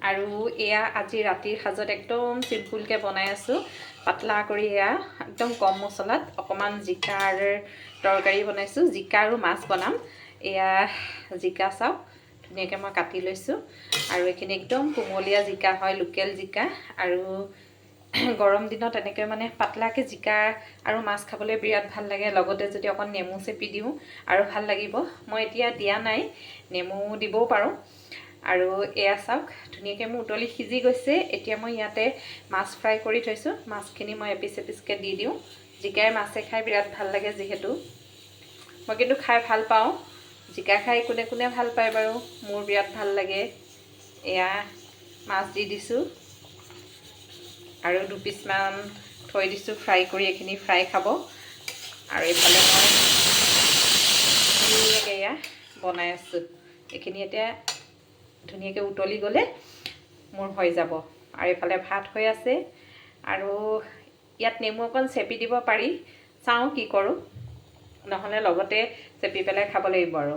আৰু এয়া আজি ৰাতিৰ সাজত একদম চিম্পুলকৈ বনাই আছোঁ পাতলা কৰি এয়া একদম কম মছলাত অকণমান জিকাৰ তৰকাৰী বনাইছোঁ জিকা আৰু মাছ বনাম এয়া জিকা চাওক ধুনীয়াকৈ মই কাটি লৈছোঁ আৰু এইখিনি একদম কুমলীয়া জিকা হয় লোকেল জিকা আৰু গৰম দিনত এনেকৈ মানে পাতলাকৈ জিকা আৰু মাছ খাবলৈ বিৰাট ভাল লাগে লগতে যদি অকণ নেমু চেপি দিওঁ আৰু ভাল লাগিব মই এতিয়া দিয়া নাই নেমু দিবও পাৰোঁ আৰু এয়া চাওক ধুনীয়াকৈ মোৰ উতলি সিজি গৈছে এতিয়া মই ইয়াতে মাছ ফ্ৰাই কৰি থৈছোঁ মাছখিনি মই এপিচ এপিচকৈ দি দিওঁ জিকাই মাছে খাই বিৰাট ভাল লাগে যিহেতু মই কিন্তু খাই ভাল পাওঁ জিকা খাই কোনে কোনে ভাল পায় বাৰু মোৰ বিৰাট ভাল লাগে এয়া মাছ দি দিছোঁ আৰু দুপিচমান থৈ দিছোঁ ফ্ৰাই কৰি এইখিনি ফ্ৰাই খাব আৰু এইফালে মই ধুনীয়াকৈ এয়া বনাই আছোঁ এইখিনি এতিয়া ধুনীয়াকৈ উতলি গ'লে মোৰ হৈ যাব আৰু এইফালে ভাত হৈ আছে আৰু ইয়াত নেমু অকণ চেপি দিব পাৰি চাওঁ কি কৰোঁ নহ'লে লগতে চেপি পেলাই খাব লাগিব আৰু